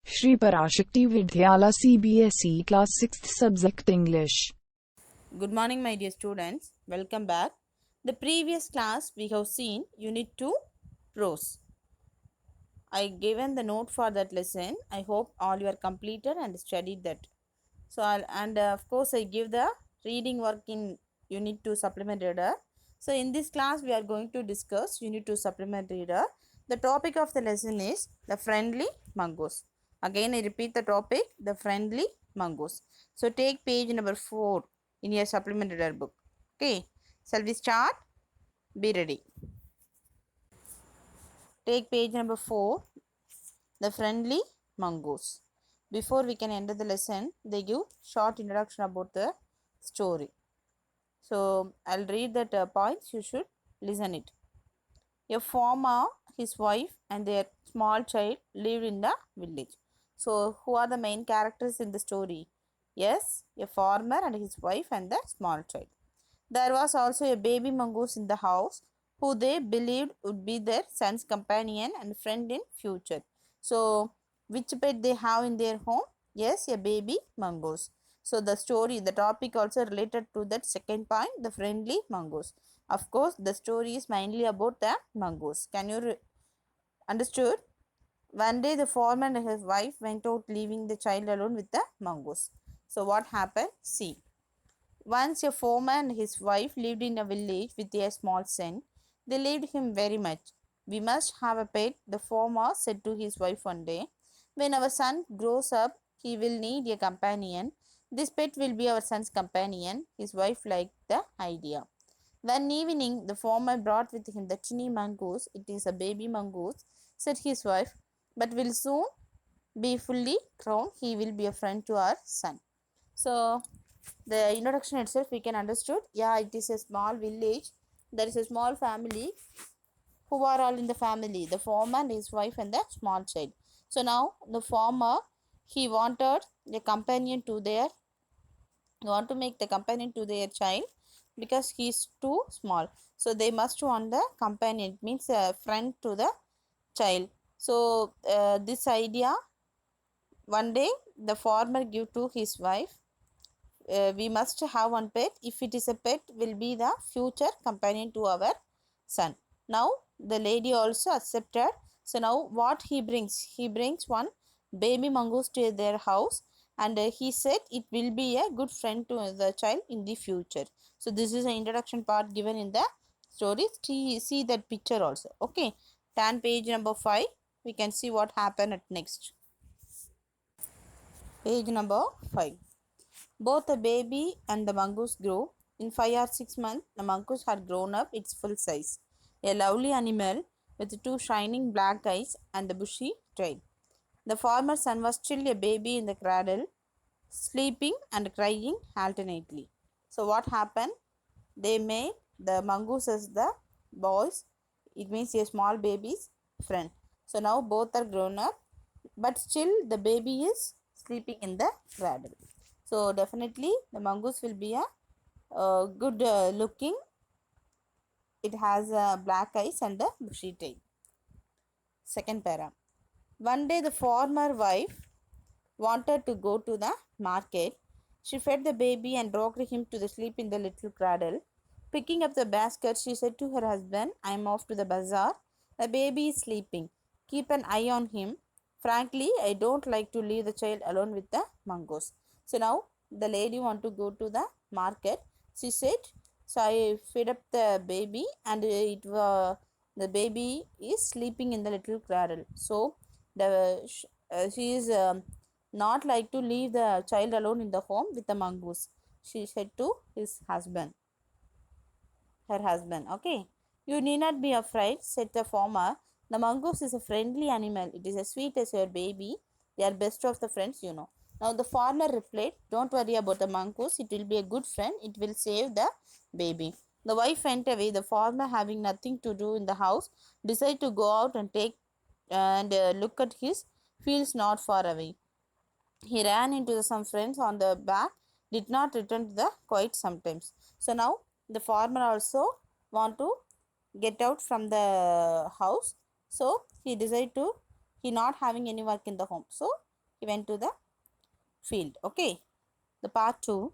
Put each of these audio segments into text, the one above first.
Shri Parashakti Vidyala CBSE Class 6th Subject English. Good morning, my dear students. Welcome back. The previous class we have seen Unit 2 Prose. I given the note for that lesson. I hope all you are completed and studied that. So of course I give the reading work in Unit 2 Supplement Reader. So in this class we are going to discuss Unit 2 Supplement Reader. The topic of the lesson is the friendly mongoose. Again I repeat the topic, the friendly mongoose. So take page number 4 in your Supplement Reader book. Okay. Shall we start? Be ready. Take page number 4, the friendly mongoose. Before we can enter the lesson, they give short introduction about the story. So I'll read that points. You should listen it. A farmer, his wife, and their small child lived in the village. So who are the main characters in the story? Yes, a farmer and his wife and the small child. There was also a baby mongoose in the house who they believed would be their son's companion and friend in future. So which pet they have in their home? Yes, a baby mongoose. So the story, the topic also related to that second point, the friendly mongoose. Of course, the story is mainly about the mongoose. Can you understood? One day the farmer and his wife went out leaving the child alone with the mongoose. So what happened? See. Once a farmer and his wife lived in a village with a small son. They loved him very much. We must have a pet, the farmer said to his wife one day. When our son grows up, he will need a companion. This pet will be our son's companion. His wife liked the idea. One evening, the farmer brought with him the tiny mongoose. It is a baby mongoose, said his wife, but will soon be fully grown. He will be a friend to our son. So, the introduction itself we can understood. Yeah, it is a small village. There is a small family. Who are all in the family? The farmer and his wife and the small child. So now the farmer, he wanted a companion to their want to make the companion to their child because he is too small. So they must want the companion. It means a friend to the child. So this idea one day the farmer give to his wife. We must have one pet. If it is a pet, will be the future companion to our son. Now the lady also accepted. So now what he brings? He brings one baby mongoose to their house, and he said it will be a good friend to the child in the future. So this is an introduction part given in the story. See that picture also. Okay, turn page number 5. We can see what happened at next. Page number 5. Both the baby and the mongoose grew. In 5 or 6 months, the mongoose had grown up its full size. A lovely animal with two shining black eyes and a bushy tail. The farmer's son was still a baby in the cradle, sleeping and crying alternately. So what happened? They made the mongoose as the boys. It means a small baby's friend. So now both are grown up, but still the baby is sleeping in the cradle. So definitely the mongoose will be a good looking. It has black eyes and a bushy tail. Second para. One day the farmer wife wanted to go to the market. She fed the baby and rocked him to the sleep in the little cradle. Picking up the basket, she said to her husband, I am off to the bazaar. The baby is sleeping. Keep an eye on him. Frankly, I don't like to leave the child alone with the mongoose. So now the lady want to go to the market. She said, so I fed up the baby and the baby is sleeping in the little cradle. So she is not like to leave the child alone in the home with the mongoose. She said to her husband, okay. You need not be afraid, said the farmer. The mongoose is a friendly animal. It is as sweet as your baby. They are best of the friends, you know. Now the farmer replied, don't worry about the mongoose. It will be a good friend. It will save the baby. The wife went away. The farmer, having nothing to do in the house, decided to go out and take and look at his fields not far away. He ran into some friends on the back, did not return to the quite sometimes. So now the farmer also want to get out from the house. So he decided to, he not having any work in the home. So he went to the field. Okay. The part 2.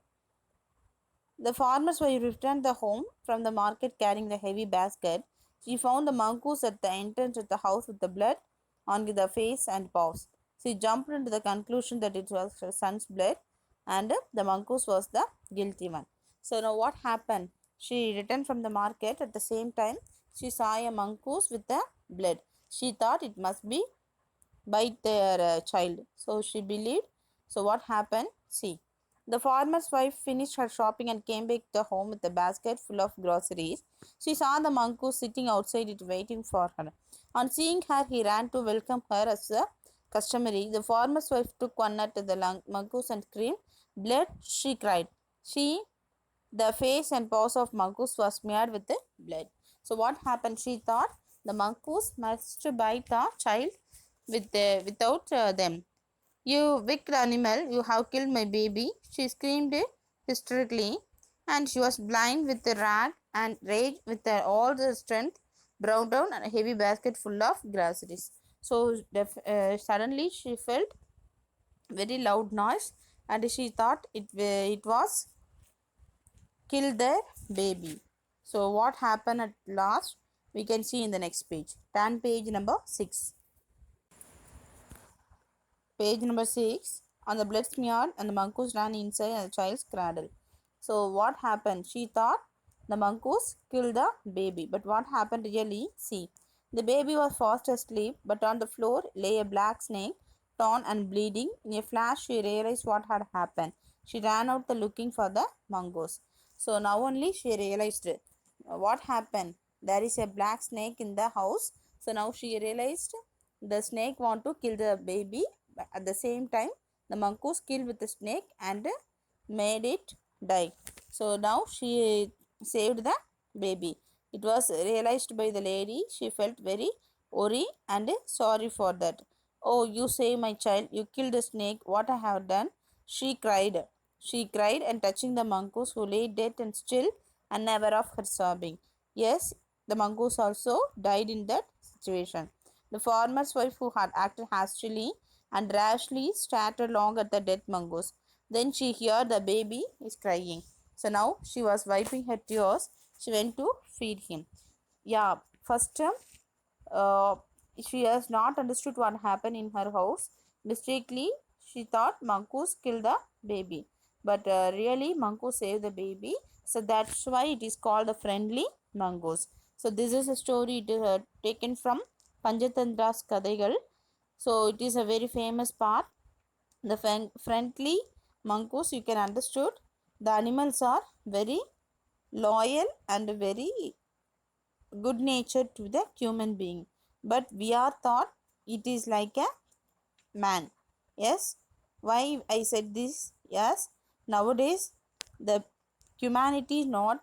The farmer's wife returned the home from the market carrying the heavy basket. She found the mongoose at the entrance of the house with the blood on the face and paws. She jumped into the conclusion that it was her son's blood and the mongoose was the guilty one. So now what happened? She returned from the market. At the same time, she saw a mongoose with the blood. She thought it must be bite their child. So she believed. So what happened? See. The farmer's wife finished her shopping and came back to home with a basket full of groceries. She saw the mongoose sitting outside it waiting for her. On seeing her, he ran to welcome her as a customary. The farmer's wife took one nut at the mongoose and screamed, "Blood!" she cried. The face and paws of mongoose was smeared with the blood. So what happened? She thought the mongoose must bite the child without them. "You wicked animal, you have killed my baby," she screamed hysterically, and she was blind with the rage and rage with all the strength, brought down a heavy basket full of groceries. So suddenly she felt very loud noise and she thought it was killed their baby. So what happened at last? We can see in the next page. Turn page number 6. Page number 6. On the blood smeared and the mongoose ran inside the child's cradle. So what happened? She thought the mongoose killed the baby. But what happened really? See. The baby was fast asleep, but on the floor lay a black snake, torn and bleeding. In a flash, she realized what had happened. She ran out looking for the mongoose. So now only she realized it. What happened. There is a black snake in the house. So now she realized the snake want to kill the baby. But at the same time, the mongoose killed with the snake and made it die. So now she saved the baby. It was realized by the lady. She felt very worried and sorry for that. "Oh, you saved my child. You killed the snake. What I have done?" She cried. She cried and touching the mongoose who lay dead and still unaware of her sobbing. Yes, the mongoose also died in that situation. The farmer's wife who had acted hastily and rashly stared long at the dead mongoose. Then she heard the baby is crying. So now she was wiping her tears. She went to feed him. Yeah, first uh, she has not understood what happened in her house. Mistakenly, she thought mongoose killed the baby. But really, mongoose saved the baby. So that's why it is called the friendly mongoose. So this is a story it is, taken from Panchatantra's Kadaigal. So it is a very famous part. The friendly mongoose, you can understood. The animals are very loyal and very good nature to the human being, but we are thought it is like a man. Yes, why I said this? Yes, nowadays the humanity not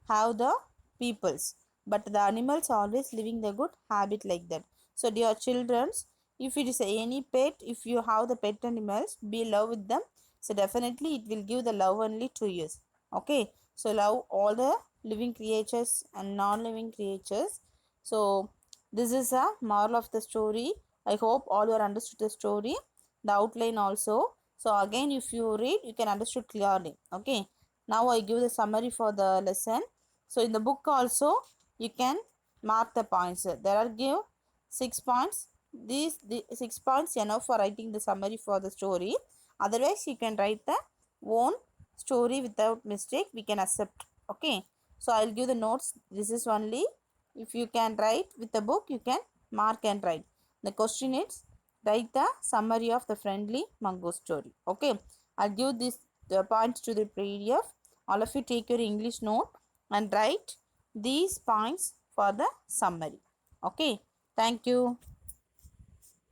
have the peoples, but the animals always living the good habit like that. So dear childrens, if it is any pet, if you have the pet animals, be love with them. So definitely it will give the love only to you. Okay, so love all the living creatures and non-living creatures. So this is a moral of the story. I hope all you understood the story, the outline also. So again, if you read, you can understood clearly. Okay, now I give the summary for the lesson. So in the book also you can mark the points. There are give 6 points. The 6 points enough for writing the summary for the story. Otherwise you can write the own story without mistake. We can accept. Okay. So I'll give the notes. This is only if you can write with the book, you can mark and write. The question is write the summary of the friendly mongoose story. Okay. I'll give this the points to the PDF. All of you take your English note and write these points for the summary. Okay. Thank you.